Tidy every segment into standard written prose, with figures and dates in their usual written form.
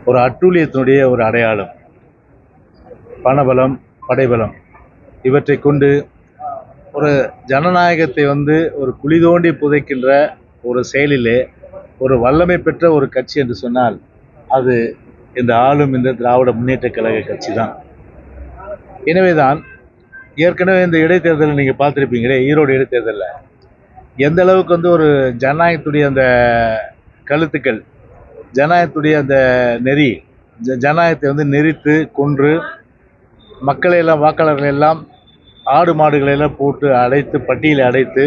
ஒரு அட்டூழியத்தினுடைய ஒரு அடையாளம். பணபலம், படைபலம் இவற்றை கொண்டு ஒரு ஜனநாயகத்தை ஒரு குழி தோண்டி புதைக்கின்ற ஒரு செயலிலே ஒரு வல்லமை பெற்ற ஒரு கட்சி என்று சொன்னால் அது இந்த ஆளும் இந்த திராவிட முன்னேற்ற கழக கட்சி தான். எனவேதான் ஏற்கனவே இந்த இடைத்தேர்தலில் நீங்கள் பார்த்துருப்பீங்களே, ஈரோடு இடைத்தேர்தலில் எந்த அளவுக்கு ஒரு ஜனநாயகத்துடைய அந்த கழுத்துக்கள், ஜனநாயகத்துடைய அந்த நெறி, ஜனநாயகத்தை நெறித்து கொன்று மக்களை எல்லாம், வாக்காளர்கள் எல்லாம், ஆடு மாடுகளை எல்லாம் போட்டு அடைத்து, பட்டியலை அடைத்து,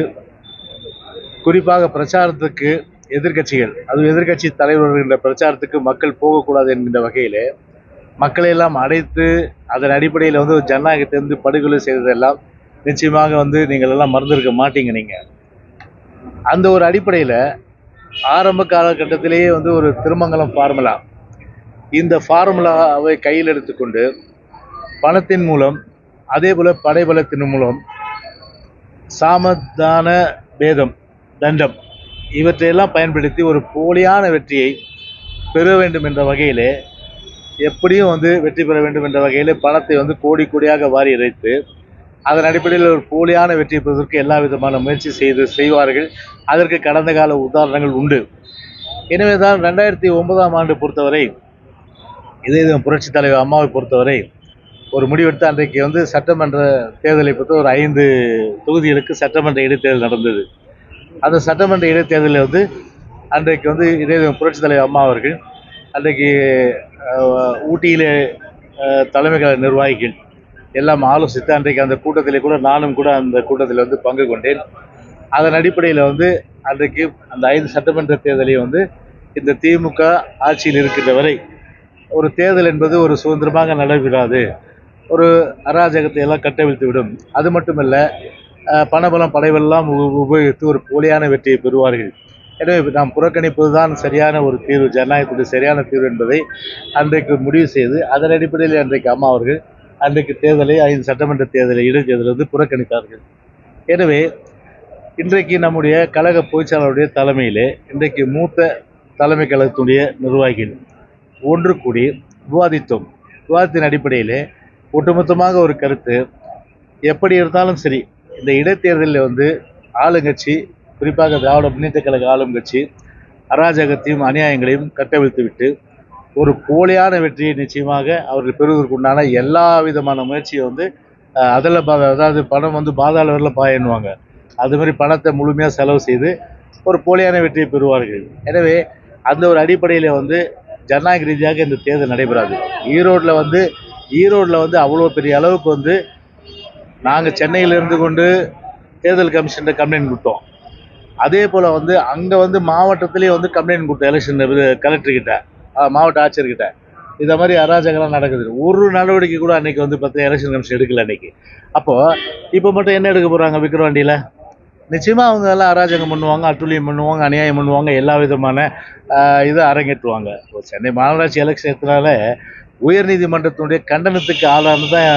குறிப்பாக பிரச்சாரத்துக்கு எதிர்கட்சிகள், அது எதிர்கட்சி தலைவர்கள் என்ற பிரச்சாரத்துக்கு மக்கள் போகக்கூடாது என்கின்ற வகையில் மக்களை எல்லாம் அடைத்து, அதன் அடிப்படையில் ஜனநாயகத்தை படுகொலை செய்ததெல்லாம் நிச்சயமாக நீங்கள் எல்லாம் மறந்துருக்க மாட்டீங்க. நீங்கள் அந்த ஒரு அடிப்படையில் ஆரம்ப காலகட்டத்திலேயே ஒரு திருமங்கலம் ஃபார்முலா, இந்த ஃபார்முலாவை கையில் எடுத்துக்கொண்டு பணத்தின் மூலம், அதே போல படைபலத்தின் மூலம், சாமதான பேதம், தண்டம் இவற்றையெல்லாம் பயன்படுத்தி ஒரு போலியான வெற்றியை பெற வேண்டும் என்ற வகையிலே, எப்படியும் வெற்றி பெற வேண்டும் என்ற வகையிலே பணத்தை கோடி கோடியாக வாரி இறைத்து, அதன் அடிப்படையில் ஒரு போலியான வெற்றி பெறுவதற்கு எல்லா விதமான முயற்சி செய்வார்கள். அதற்கு கடந்த கால உதாரணங்கள் உண்டு. எனவே தான் 2009ஆம் ஆண்டு பொறுத்தவரை, இதே புரட்சி தலைவர் அம்மாவை பொறுத்தவரை ஒரு முடிவெடுத்து அன்றைக்கு சட்டமன்ற தேர்தலை பொறுத்த ஒரு 5 தொகுதிகளுக்கு சட்டமன்ற இடைத்தேர்தல் நடந்தது. அந்த சட்டமன்ற இடைத்தேர்தலில் அன்றைக்கு இதே புரட்சி தலைவர் அம்மா அவர்கள் அன்றைக்கு ஊட்டியிலே தலைமை கழக நிர்வாகிகள் எல்லாம் ஆலோசித்து அன்றைக்கு அந்த கூட்டத்திலே கூட நானும் கூட அந்த கூட்டத்தில் பங்கு கொண்டேன். அதன் அடிப்படையில் அன்றைக்கு அந்த 5 சட்டமன்ற தேர்தலையும் இந்த திமுக ஆட்சியில் இருக்கின்ற வரை ஒரு தேர்தல் என்பது ஒரு சுதந்திரமாக நடைபெறாது, ஒரு அராஜகத்தை எல்லாம் கட்டவிழ்த்து விடும். அது மட்டுமல்ல, பணபலம் படைவெல்லாம் உபயோகித்து ஒரு போலியான வெற்றியை பெறுவார்கள். எனவே நாம் புறக்கணிப்பது தான் சரியான ஒரு தீர்வு, ஜனநாயகத்துடைய சரியான தீர்வு என்பதை அன்றைக்கு முடிவு செய்து, அதன் அடிப்படையில் அன்றைக்கு அம்மா அவர்கள் அன்றைக்கு தேர்தலை 5 சட்டமன்ற தேர்தலை இடைத்தேர்தலை புறக்கணித்தார்கள். எனவே இன்றைக்கு நம்முடைய கழக பொதுச்செயலாளருடைய தலைமையிலே இன்றைக்கு மூத்த தலைமை கழகத்துடைய நிர்வாகிகள் ஒன்று கூடி விவாதித்தோம். விவாதத்தின் அடிப்படையிலே ஒட்டுமொத்தமாக ஒரு கருத்து, எப்படி இருந்தாலும் சரி இந்த இடைத்தேர்தலில் ஆளுங்கட்சி, குறிப்பாக திராவிட முன்னேற்ற கழக ஆளும் கட்சி அராஜகத்தையும் அநியாயங்களையும் கட்டவிழ்த்து விட்டு ஒரு போலியான வெற்றியை நிச்சயமாக அவர்கள் பெறுவதற்குண்டான எல்லா விதமான முயற்சியை அதில் அதாவது பணம் பாதாள வரல பாயன்னுவாங்க, அது மாதிரி பணத்தை முழுமையாக செலவு செய்து ஒரு போலியான வெற்றியை பெறுவார்கள். எனவே அந்த ஒரு அடிப்படையில் ஜனநாயக ரீதியாக இந்த தேர்தல் நடைபெறாது. ஈரோட்டில் அவ்வளோ பெரிய அளவுக்கு நாங்கள் சென்னையில் இருந்து கொண்டு தேர்தல் கமிஷன் கம்ப்ளைண்ட் கொடுத்தோம். அதே போல் அங்கே மாவட்டத்திலே கம்ப்ளைண்ட் கொடுத்தோம், எலெக்ஷன் கலெக்டர்கிட்ட, மாவட்ட ஆட்சியர்கிட்ட. இதை மாதிரி அராஜகம்லாம் நடக்குது. ஒரு நடவடிக்கை கூட அன்றைக்கி பார்த்து எலெக்ஷன் கமிஷன் எடுக்கல அன்றைக்கி. அப்போது இப்போ மட்டும் என்ன எடுக்க போகிறாங்க விக்கிரவாண்டியில்? நிச்சயமாக அவங்க எல்லாம் அராஜகம் பண்ணுவாங்க, அட்டுழியம் பண்ணுவாங்க, அநியாயம் பண்ணுவாங்க, எல்லா விதமான இதை அரங்கேற்றுவாங்க. சென்னை மாநகராட்சி எலெக்ஷன் எடுத்தனால உயர்நீதிமன்றத்தினுடைய கண்டனத்துக்கு ஆளானது தான்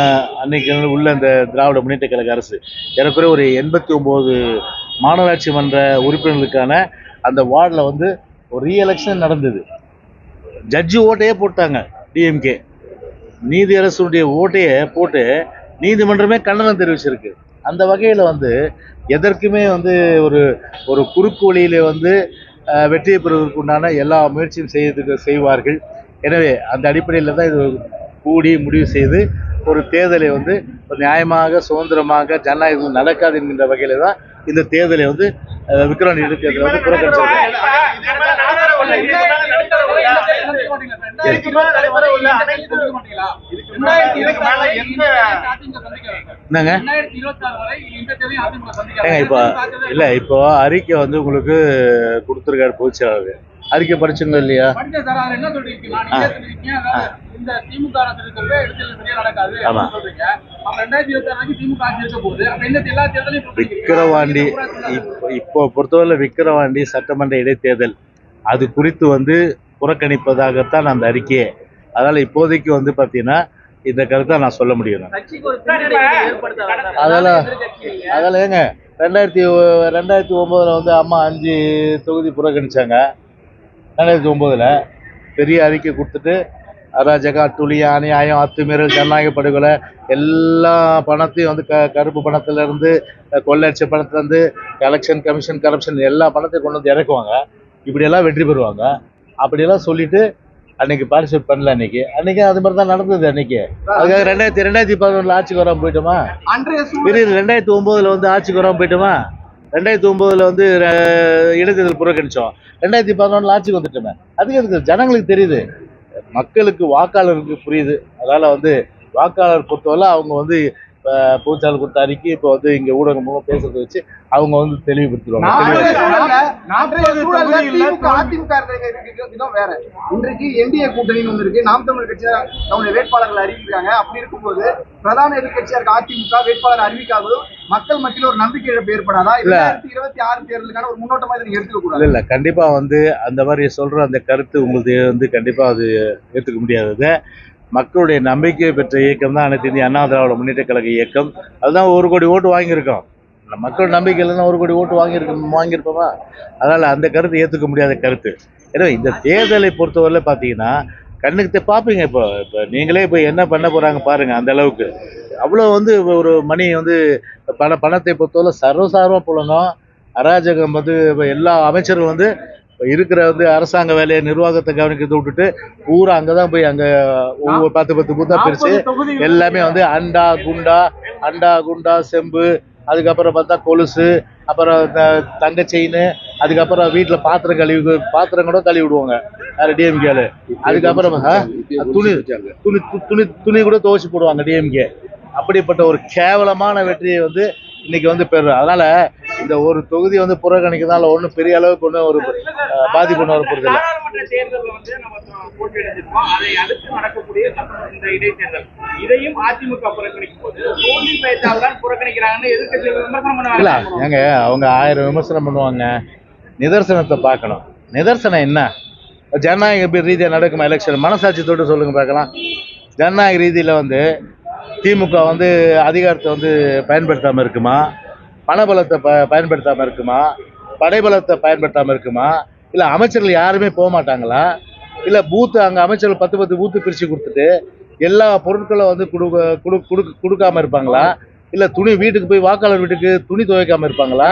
அன்றைக்கி உள்ள இந்த திராவிட முன்னேற்ற கழக அரசு. ஏறக்குறைய ஒரு 89 மாநகராட்சி மன்ற உறுப்பினர்களுக்கான அந்த வார்டில் ஒரு ரீஎலெக்ஷன் நடந்தது. ஜட்ஜு ஓட்டையே போட்டாங்க, டிஎம்கே நீதி அரசுடைய ஓட்டையே போட்டு நீதிமன்றமே கண்டனம் தெரிவிச்சிருக்கு. அந்த வகையில் எதற்குமே ஒரு ஒரு குறுக்கு வழியிலே வெற்றியை பெறுவதற்கு உண்டான எல்லா முயற்சியும் செய்வார்கள். எனவே அந்த அடிப்படையில் தான் இது கூடி முடிவு செய்து ஒரு தேர்தலை ஒரு நியாயமாக, சுதந்திரமாக, ஜனநாயகம் நடக்காது என்கின்ற வகையில் தான் இந்த தேர்தலை விக்கிரவாண்டி இடைத்தேர்தலை புறக்கணிச்சிருக்காங்க. இப்போ அறிக்கை உங்களுக்கு கொடுத்துருக்காரு பொதுச்செயலாளர். அறிக்கை படிச்சுங்க இல்லையா? விக்கிரவாண்டி இப்போ பொறுத்தவரை விக்கிரவாண்டி சட்டமன்ற இடைத்தேர்தல் அது குறித்து புறக்கணிப்பதாகத்தான் அந்த அறிக்கையே. அதனால் இப்போதைக்கு பார்த்தீங்கன்னா இந்த கருத்தை நான் சொல்ல முடியும். அதெல்லாம் ஏங்க 2009 அம்மா 5 தொகுதி புறக்கணிச்சாங்க. 2009 பெரிய அறிக்கை கொடுத்துட்டு அராஜகம், அட்டுழியம், அநியாயம், அத்துமீறல், ஜனநாயக படுகொலை எல்லா பணத்தையும் வந்து கருப்பு பணத்திலேருந்து, கொள்ளடிச்ச பணத்துலேருந்து, எலெக்ஷன் கமிஷன் கரப்ஷன் எல்லா பணத்தையும் கொண்டு வந்து இறக்குவாங்க. இப்படியெல்லாம் வெற்றி பெறுவாங்க. அப்படியெல்லாம் சொல்லிட்டு அன்னைக்கு பார்ட்டிசிபேட் பண்ணல. அன்னைக்கு அது மாதிரி தான் நடந்தது. அன்னைக்கு அதுக்காக 2011 ஆட்சிக்கு வராமல் போயிட்டோமா? 2009 வந்து ஆட்சிக்கு வராமல் போயிட்டோமா? 2009 வந்து இடைத்தேர்தல் புறக்கணிச்சோம். 2011 ஆட்சிக்கு வந்துட்டோமே. அதுக்கு ஜனங்களுக்கு தெரியுது, மக்களுக்கு வாக்காளருக்கு புரியுது. அதனால வந்து வாக்காளர் பொறுத்தவரை அவங்க வந்து பூச்சால் கொடுத்த அறிக்கை இப்போ வந்து இங்க ஊடகம் மூலம் பேசுறதை வச்சு அவங்க வந்து தெளிவுபடுத்திடுவாங்க. இன்றைக்கு என்டிஏ கூட்டணின்னு ஒன்று இருக்கு. நாம் தமிழர் கட்சி அவங்களுடைய வேட்பாளர்கள் அறிவிக்கிறாங்க. அப்படி இருக்கும்போது பிரதான எதிர்கட்சியா இருக்க அதிமுக வேட்பாளர் அறிவிக்காததும் மக்கள் மத்தியில் ஒரு நம்பிக்கை இழப்பு ஏற்படாதா? 2026 தேர்தலுக்கான ஒரு முன்னோட்டமா இதை நீங்க எடுத்துக்க கூடாது? இல்ல, கண்டிப்பா வந்து அந்த மாதிரி சொல்ற அந்த கருத்து உங்களுக்கு வந்து கண்டிப்பா அது ஏற்றுக்க முடியாதது. மக்களுடைய நம்பிக்கையை பெற்ற இயக்கம் தான் அனைத்து இந்திய அண்ணா திராவிட முன்னேற்ற கழக இயக்கம். அதுதான் 1 கோடி ஓட்டு வாங்கியிருக்கோம். மக்கள் நம்பிக்கை இல்லைன்னா 1 கோடி ஓட்டு வாங்கியிருப்போமா? அதனால அந்த கருத்து ஏற்றுக்க முடியாத கருத்து. எனவே இந்த தேர்தலை பொறுத்தவரையில் பார்த்தீங்கன்னா கண்ணுக்கு பார்ப்பீங்க. இப்போ நீங்களே இப்போ என்ன பண்ண போறாங்க பாருங்க. அந்த அளவுக்கு அவ்வளோ வந்து ஒரு மணி வந்து பணத்தை பொறுத்தவரை சர்வசாரமாக புழங்கும். அராஜகம் வந்து எல்லா அமைச்சரும் வந்து இருக்கிற வந்து அரசாங்க வேலையை நிர்வாகத்தை கவனிக்கிறத விட்டுட்டு பூரா அங்கதான் போய் அங்க ஒவ்வொரு 10 பூத்தா பிரிச்சு எல்லாமே வந்து அண்டா குண்டா செம்பு, அதுக்கப்புறம் பார்த்தா கொலுசு, அப்புறம் தங்க செயின், அதுக்கப்புறம் வீட்டுல பாத்திரம் கூட கழுவி விடுவாங்க டிஎம்கேல. அதுக்கப்புறம் துணி கூட துவச்சு போடுவாங்க டிஎம்கே. அப்படிப்பட்ட ஒரு கேவலமான வெற்றியை வந்து இன்னைக்கு வந்து பெறும். அதனால இந்த ஒரு தொகுதி வந்து புறக்கணிக்கிறதால ஒன்றும் பெரிய அளவுக்கு ஒன்றும் ஒரு பாதிப்பு வர போறது இல்லை. இல்ல ஏங்க, அவங்க 1000 விமர்சனம் பண்ணுவாங்க. நிதர்சனத்தை பார்க்கணும். நிதர்சனம் என்ன? ஜனநாயக ரீதியா நடக்குமா எலெக்ஷன்? மனசாட்சி தொட்டு சொல்லுங்க பார்க்கலாம். ஜனநாயக ரீதியில வந்து திமுக வந்து அதிகாரத்தை வந்து பயன்படுத்தாம இருக்குமா? பணபலத்தை பயன்படுத்தாம இருக்குமா? படைபலத்தை பயன்படுத்தாம இருக்குமா? இல்ல அமைச்சர்கள் யாருமே போக மாட்டாங்களா? இல்ல பூத்து அங்க அமைச்சர்கள் 10 பூத்து பிரிச்சு கொடுத்துட்டு எல்லா பொருட்களும் வந்து கொடுக்காம இருப்பாங்களா? இல்ல துணி வீட்டுக்கு போய் வாக்காளர் வீட்டுக்கு துணி துவைக்காம இருப்பாங்களா?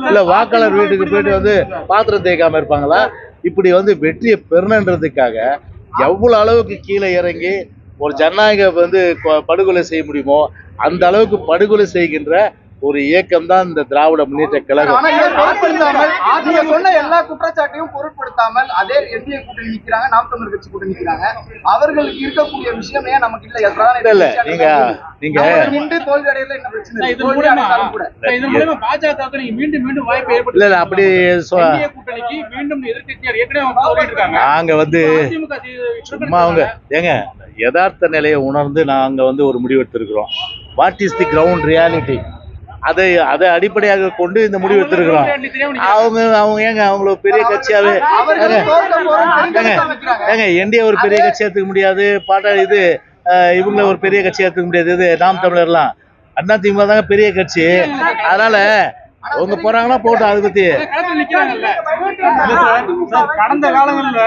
இல்ல வாக்காளர் வீட்டுக்கு போயிட்டு வந்து பாத்திரம் தேய்க்காம இருப்பாங்களா? இப்படி வந்து வெற்றியை பெறணுன்றதுக்காக எவ்வளவு அளவுக்கு கீழே இறங்கி ஒரு ஜனநாயக வந்து படுகொலை செய்ய முடியுமோ அந்த அளவுக்கு படுகொலை செய்கின்ற ஒரு இயக்கம் தான் இந்த திராவிட முன்னேற்ற கழகம். சொன்ன எல்லா குற்றச்சாட்டையும் பொருட்படுத்தாமல் அதே என்டிஏ கூட்டணி நிக்கிறாங்க, நாம் தமிழர் கட்சி கூட்டணி நிக்கிறாங்க. அவர்களுக்கு இருக்கக்கூடிய விஷயமே நமக்கு இல்ல. நீங்க தோல்வி அடையல என்ன பிரச்சனை? இல்ல அப்படி நாங்க வந்து சும்மா அவங்க ஏங்க யதார்த்த நிலையை உணர்ந்து நாங்க வந்து ஒரு முடிவெடுத்திருக்கிறோம். What is the ground reality, அதை அடிப்படையாக கொண்டு இந்த முடிவு எடுத்திருக்கிறோம். அவங்க ஏங்க அவங்கள பெரிய கட்சியாவே ஏங்க என்டிஏ ஒரு பெரிய கட்சி ஏற்றுக்க முடியாது. இது இவங்கள ஒரு பெரிய கட்சி ஏற்றுக்க முடியாது. இது நாம் தமிழர்லாம் அண்ணா திமுக தாங்க பெரிய கட்சி. அதனால அவங்க போறாங்கன்னா போட்டோம். அதை பத்தி கடந்த காலங்கள்ல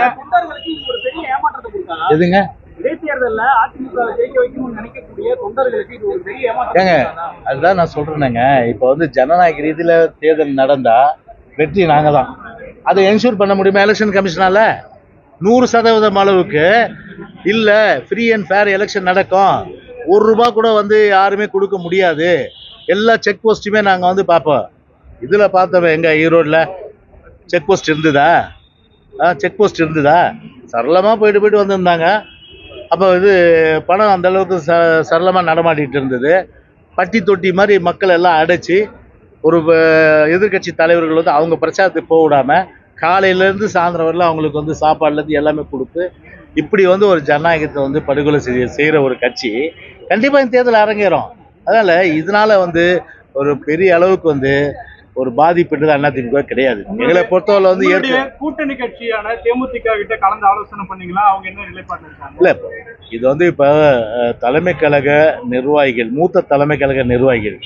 எதுங்க ஏங்க அதுதான் நான் சொல்றேனுங்க. இப்ப வந்து ஜனநாயக ரீதியில தேர்தல் நடந்தா வெற்றி நாங்க தான். அதை என்ஷூர் பண்ண முடியுமா எலெக்ஷன் கமிஷனால? 100% அளவுக்கு இல்ல. ஃப்ரீ அண்ட் ஃபேர் எலெக்ஷன் நடக்கும். ₹1 கூட வந்து யாருமே கொடுக்க முடியாது. எல்லா செக் போஸ்ட்டுமே நாங்க வந்து பார்ப்போம். இதுல பார்த்தோம் எங்க ஈரோடுல செக் போஸ்ட் இருந்ததா? செக் போஸ்ட் இருந்ததா? சரளமா போயிட்டு வந்திருந்தாங்க. அப்போ இது பணம் அந்த அளவுக்கு சரளமாக நடமாட்டிகிட்டு இருந்தது. பட்டி தொட்டி மாதிரி மக்கள் எல்லாம் அடைச்சி ஒரு எதிர்கட்சி தலைவர்கள் வந்து அவங்க பிரச்சாரத்துக்கு போக விடாமல் காலையிலேருந்து சாயந்தரம் வரல அவங்களுக்கு வந்து சாப்பாடுலேருந்து எல்லாமே கொடுத்து இப்படி வந்து ஒரு ஜனநாயகத்தை வந்து படுகொலை செய்கிற ஒரு கட்சி கண்டிப்பாக இந்த தேர்தல் அரங்கேறும். அதனால் இதனால் வந்து ஒரு பெரிய அளவுக்கு வந்து ஒரு பாதிப்புன்றது அதிமுக கிடையாது. எங்களை பொறுத்தவரை வந்து கூட்டணி கட்சியான தேமுதிக கிட்ட கலந்து ஆலோசனை பண்ணீங்களா? அவங்க என்ன நிலைப்பாடு இருக்காங்க? இல்ல இது வந்து இப்ப தலைமை கழக நிர்வாகிகள், மூத்த தலைமை கழக நிர்வாகிகள்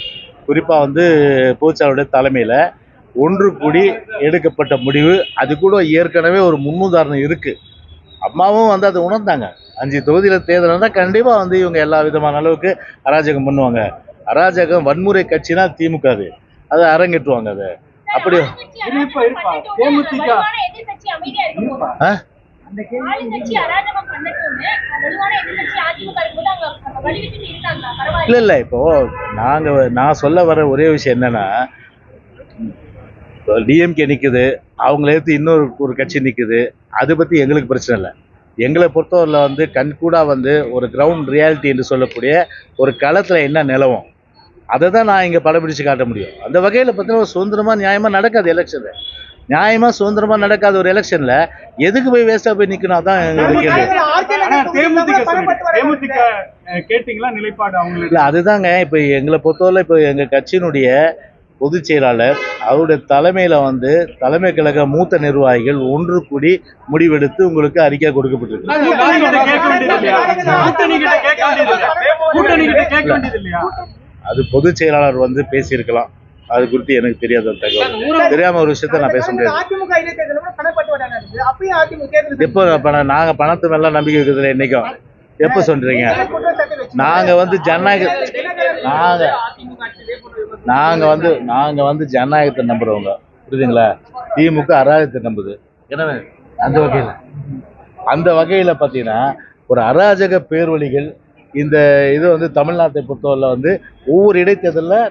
குறிப்பா வந்து பொதுச்செயலாளருடைய தலைமையில ஒன்று கூடி எடுக்கப்பட்ட முடிவு. அது கூட ஏற்கனவே ஒரு முன்னுதாரணம் இருக்கு. அம்மாவும் வந்து அதை உணர்ந்தாங்க. 5 தொகுதியில் தேர்தல் நடந்தால் கண்டிப்பாக வந்து இவங்க எல்லா விதமான அளவுக்கு அராஜகம் பண்ணுவாங்க. அராஜகம் வன்முறை கட்சினா திமுக அதை அரங்கேற்றுவாங்க. அதை அப்படி தேமுதிக ஆ? இல்லை இப்போ நான் சொல்ல வர ஒரே விஷயம் என்னன்னா, டிஎம்கே நிற்குது, அவங்கள எடுத்து ஒரு கட்சி நிற்குது, அதை பற்றி எங்களுக்கு பிரச்சனை இல்லை. எங்களை பொறுத்தவரையில் வந்து கண்கூடாக வந்து ஒரு கிரவுண்ட் ரியாலிட்டி என்று சொல்லக்கூடிய ஒரு களத்தில் என்ன நிலவும் அதை தான் நான் இங்கே படப்பிடிச்சு காட்ட முடியும். அந்த வகையில் பார்த்தீங்கன்னா சுதந்திரமாக நியாயமாக நடக்காது எலெக்ஷனு. நியாயமாக சுதந்திரமாக நடக்காத ஒரு எலெக்ஷனில் எதுக்கு போய் வேஸ்ட்டாக போய் நிற்கணும்? அதான் எங்களுக்கு கேட்டீங்களா நிலைப்பாடு அவங்க? இல்லை அதுதாங்க. இப்போ எங்களை பொறுத்தவரை இப்போ எங்கள் கட்சியினுடைய பொதுச் செயலாளர் அவருடைய தலைமையில் வந்து தலைமை கழக மூத்த நிர்வாகிகள் ஒன்று கூடி முடிவெடுத்து உங்களுக்கு அறிக்கை கொடுக்கப்பட்டிருக்கு. அது பொதுச் செயலாளர் வந்து பேசியிருக்கலாம். அது குறித்து எனக்கு தெரியாத தகவல். தெரியாம ஒரு விஷயத்த நான் பேச முடியாது. எப்போ நாங்க பணத்து மேல நம்பிக்கை வைக்கிறதுல என்னைக்கும் எப்ப சொல்றீங்க? நாங்க வந்து ஜனநாயகத்தை நம்புறவங்க, புரியுதுங்களா? திமுக அராஜகத்தை நம்புது. எனவே அந்த வகையில பாத்தீங்கன்னா ஒரு அராஜக பேர்வழிகள் இந்த இது வந்து தமிழ்நாட்டை பொறுத்தவரை வந்து ஒவ்வொரு இடைத்தேர்தலில்